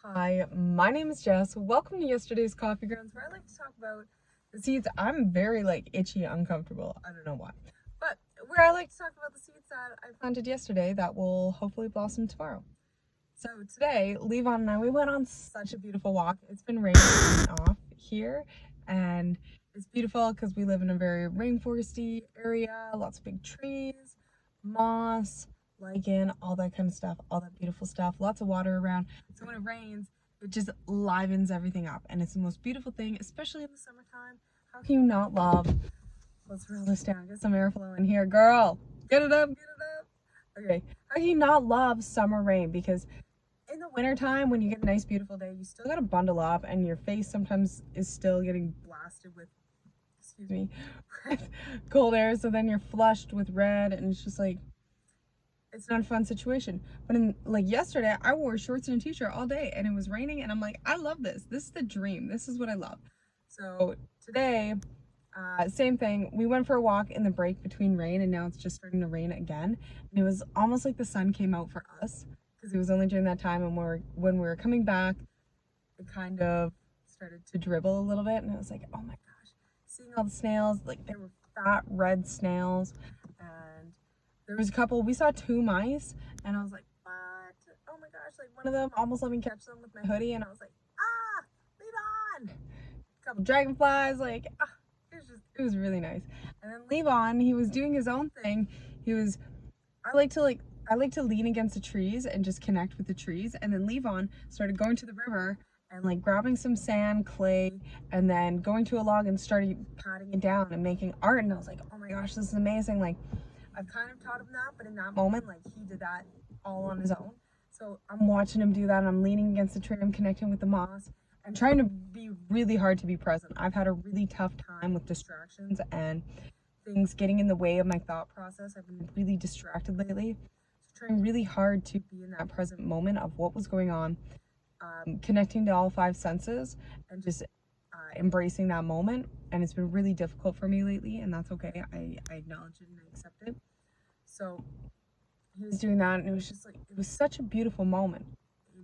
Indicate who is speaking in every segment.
Speaker 1: Hi, my name is Jess. Welcome to yesterday's Coffee Grounds, where I like to talk about the seeds. I'm very itchy, uncomfortable. I don't know why, but where I like to talk about the seeds that I planted yesterday that will hopefully blossom tomorrow. So today, Levon and I, we went on such a beautiful walk. It's been raining on and off here, and it's beautiful because we live in a very rainforesty area, lots of big trees, moss, lichen, all that kind of stuff, all that beautiful stuff, lots of water around. So when it rains, it just livens everything up, and it's the most beautiful thing, especially in the summertime. How can you not love? Let's roll this down. Get some airflow in here, girl. Get it up, get it up. Okay. How can you not love summer rain? Because in the wintertime, when you get a nice, beautiful day, you still gotta bundle up, and your face sometimes is still getting blasted with, excuse me, with cold air. So then you're flushed with red, and it's just it's not a fun situation. But in yesterday, I wore shorts and a t-shirt all day, and it was raining, and I'm like, I love this. This is the dream. This is what I love. So today, same thing. We went for a walk in the break between rain, and now it's just starting to rain again. And it was almost like the sun came out for us because it was only during that time, and when we were coming back, it kind of started to dribble a little bit, and I was like, oh my gosh, seeing all the snails, like they were fat red snails, and there was a couple. We saw two mice, and I was like, what? Oh my gosh! Like one of them almost let me catch them with my hoodie, and I was like, ah, leave on. A couple dragonflies, it was really nice. And then Levon, he was doing his own thing. He was I like to lean against the trees and just connect with the trees. And then Levon started going to the river and grabbing some sand, clay, and then going to a log and started patting it down and making art. And I was like, oh my gosh, this is amazing. I've kind of taught him that, but in that moment, he did that all on his own. So I'm watching him do that, and I'm leaning against the tree, I'm connecting with the moss, and trying to be really hard to be present. I've had a really tough time with distractions and things getting in the way of my thought process. I've been really distracted lately. So trying really hard to be in that present moment of what was going on, connecting to all five senses, and just embracing that moment. And it's been really difficult for me lately, and that's okay. I acknowledge it and I accept it. So he was doing that, and it was just it was such a beautiful moment.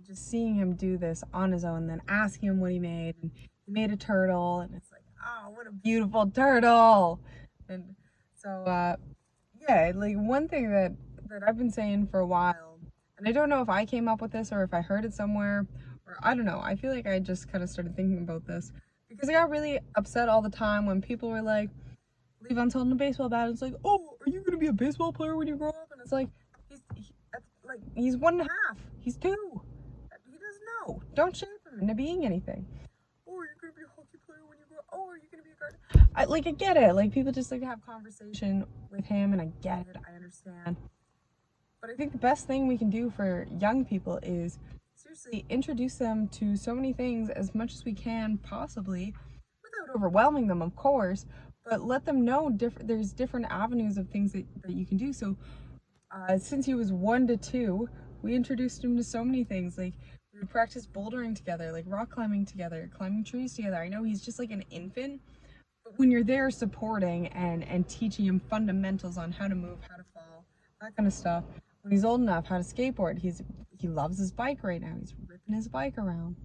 Speaker 1: Just seeing him do this on his own, then asking him what he made, and he made a turtle, and it's like, oh, what a beautiful turtle. And so, yeah, one thing that I've been saying for a while, and I don't know if I came up with this or if I heard it somewhere, or I don't know. I feel like I just kind of started thinking about this because I got really upset all the time when people were like, Levon's holding a baseball bat. And it's like, oh, are you gonna be a baseball player when you grow up? And it's like, he's 1.5. He's 2. He doesn't know. Don't shape him into being anything. Oh, you're gonna be a hockey player when you grow up. Oh, are you gonna be a gardener? I get it. People just like to have conversation with him, and I get it. I understand. But I think the best thing we can do for young people is seriously introduce them to so many things as much as we can possibly, without overwhelming them, of course, but let them know there's different avenues of things that you can do. So since he was 1 to 2, we introduced him to so many things. We would practice bouldering together, rock climbing together, climbing trees together. I know he's just like an infant, but when you're there supporting and teaching him fundamentals on how to move, how to fall, that kind of stuff, when he's old enough, how to skateboard, he loves his bike right now. He's ripping his bike around.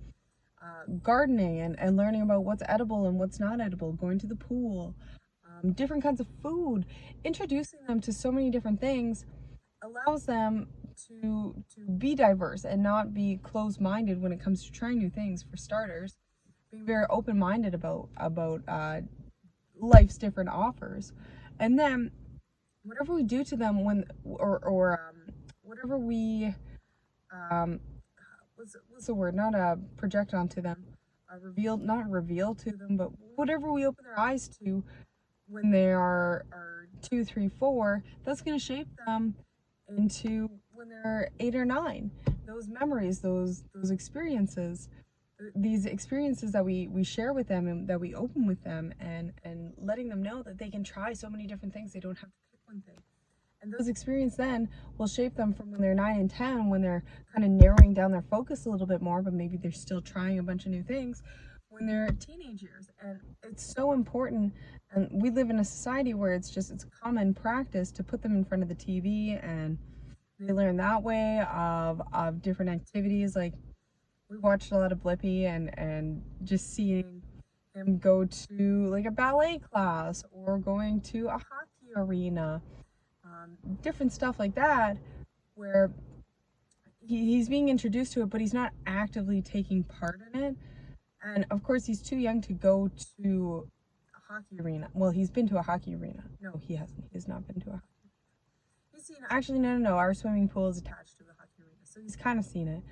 Speaker 1: Gardening and learning about what's edible and what's not edible, going to the pool, different kinds of food, introducing them to so many different things allows them to be diverse and not be closed-minded when it comes to trying new things. For starters, being very open-minded about life's different offers, and then whatever we do to them whatever we what's the word, not project onto them, reveal, not reveal to them, but whatever we open their eyes to when they are 2, 3, 4, that's going to shape them into when they're 8 or 9. Those memories, those experiences, these experiences that we share with them and that we open with them, and letting them know that they can try so many different things. They don't have to pick one thing. And those experiences then will shape them from when they're 9 and 10, when they're kind of narrowing down their focus a little bit more, but maybe they're still trying a bunch of new things when they're teenage years. And it's so important. And we live in a society where it's common practice to put them in front of the TV, and they learn that way of different activities. we watched a lot of Blippi, and just seeing him go to like a ballet class or going to a hockey arena, different stuff like that, where he's being introduced to it, but he's not actively taking part in it. And of course, he's too young to go to a hockey arena. Well, he's been to a hockey arena. No, he hasn't. He has not been to a hockey arena. He's seen, actually, no. Our swimming pool is attached to the hockey arena, so he's kind of seen it.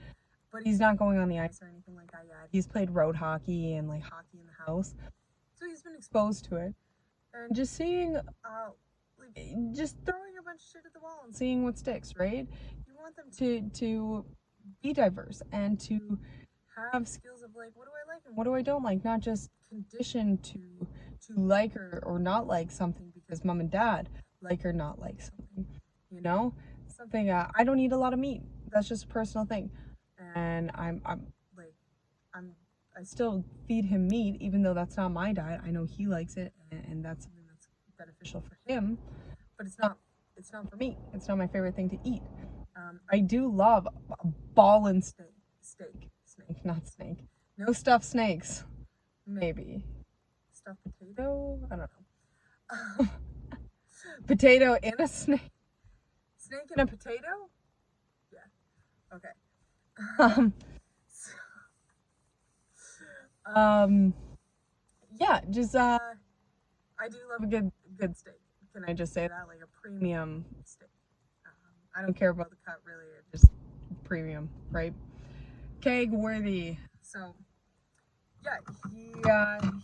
Speaker 1: But he's not going on the ice or anything like that yet. He's played road hockey and like hockey in the house, so he's been exposed to it. And just seeing, just throwing a bunch of shit at the wall and seeing what sticks, right? You want them to be diverse and to have skills of like, what do I like and what do I don't like, not just conditioned to like or not like something because mom and dad like or not like something, you know? Something, I don't eat a lot of meat. That's just a personal thing. And I still feed him meat, even though that's not my diet. I know he likes it, and that's something that's beneficial for him, but it's not for me. It's not my favorite thing to eat. I do love a ballin' snake, not snake. No stuffed snakes, maybe. Stuffed potato? I don't know. Potato in a snake. Snake in a potato? Yeah. Okay. Yeah, just I do love a good steak. Can I just say that? Like a premium steak. I don't care about the cut really, just premium, right? Keg worthy. So yeah,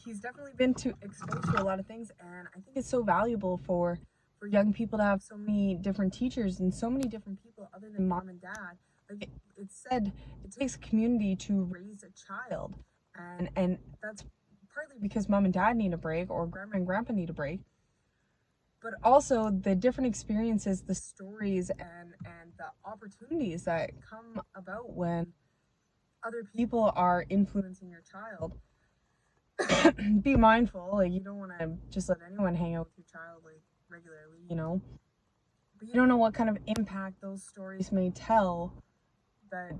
Speaker 1: he's definitely been exposed to a lot of things, and I think it's so valuable for young people to have so many different teachers and so many different people other than mom and dad. Like it's said, it takes a community to raise a child, and that's partly because mom and dad need a break or grandma and grandpa need a break, but also the different experiences, the stories, and the opportunities that come about when other people are influencing your child. Be mindful, like you don't want to just let anyone hang out with your child like regularly, you know, but you don't know what kind of impact those stories may tell.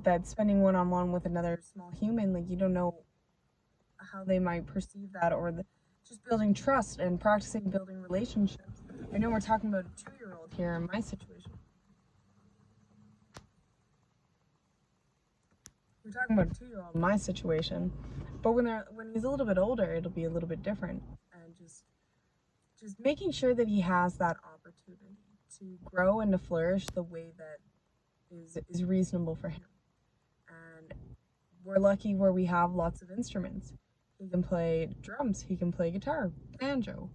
Speaker 1: That spending one-on-one with another small human, like you don't know how they might perceive that, or just building trust and practicing building relationships. I know we're talking about a 2-year-old here in my situation. We're talking about a 2-year-old in my situation, but when he's a little bit older, it'll be a little bit different, and just making sure that he has that opportunity to grow and to flourish the way that is reasonable for him. And we're lucky where we have lots of instruments. He can play drums, he can play guitar, banjo,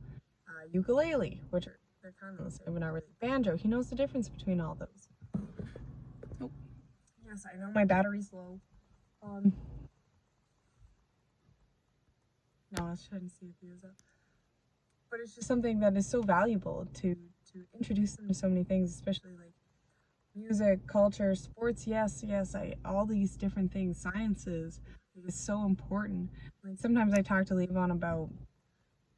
Speaker 1: ukulele, which they're kind of the same, but not really. Banjo, he knows the difference between all those. Oh, yes, I know my battery's low. No, I was trying to see if he was up. But it's just something that is so valuable to introduce them to so many things, especially like music, culture, sports. Yes, all these different things, sciences. It is so important. Like sometimes I talk to Levon about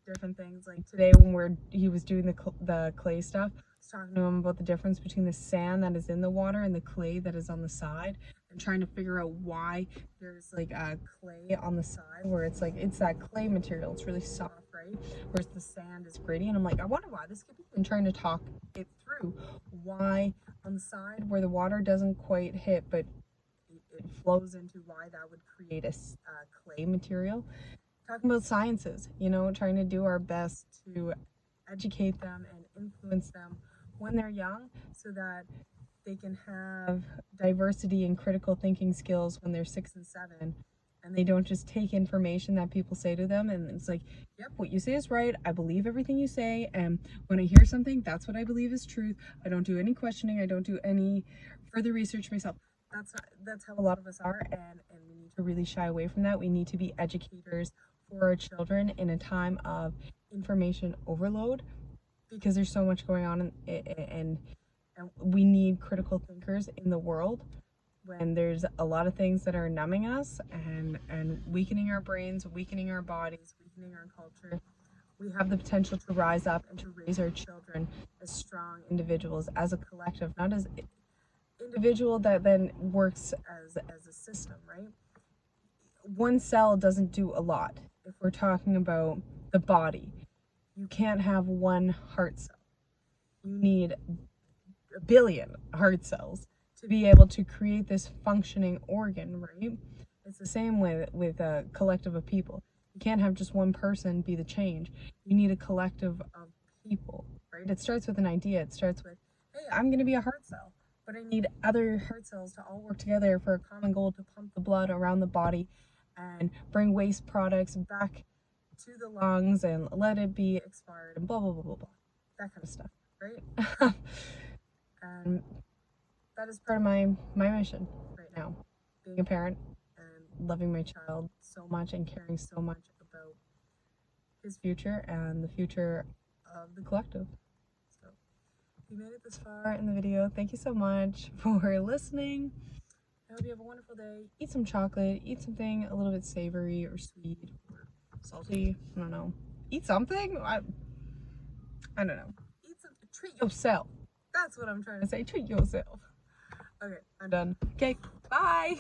Speaker 1: different things. Like today when he was doing the clay stuff, I was talking to him about the difference between the sand that is in the water and the clay that is on the side, and trying to figure out why there's like a clay on the side where it's that clay material. It's really soft, right? Whereas the sand is gritty. And I'm like, I wonder why this could be. And trying to talk it through why on the side where the water doesn't quite hit, but it flows into, why that would create a clay material. Talking about sciences, you know, trying to do our best to educate them and influence them when they're young so that they can have diversity and critical thinking skills when they're 6 and 7, and they don't just take information that people say to them and it's like, yep, what you say is right, I believe everything you say, and when I hear something, that's what I believe is truth. I don't do any questioning, I don't do any further research myself. That's how a lot of us are, and we need to really shy away from that. We need to be educators for our children in a time of information overload, because there's so much going on, and we need critical thinkers in the world when there's a lot of things that are numbing us and weakening our brains, weakening our bodies, weakening our culture. We have the potential to rise up and to raise our children as strong individuals, as a collective, not as individual that then works as a system, right? one cell doesn't do a lot. If we're talking about the body, you can't have one heart cell. You need a billion heart cells to be able to create this functioning organ, right? It's the same with a collective of people. You can't have just one person be the change. You need a collective of people, right? It starts with an idea. It starts with, hey, I'm going to be a heart cell, but I need other heart cells to all work together for a common goal to pump the blood around the body and bring waste products back to the lungs and let it be expired and blah, blah, blah, blah, blah. That kind of stuff, right? And that is part of my mission right now, being a parent and loving my child so much and caring so much about his future and the future of the collective. So if you made it this far in the video, thank you so much for listening. I hope you have a wonderful day. Eat some chocolate, eat something a little bit savory or sweet or salty. I don't know. Eat something. I don't know. Eat something. Treat yourself. That's what I'm trying to say. Treat yourself. Okay, I'm done. Okay, bye.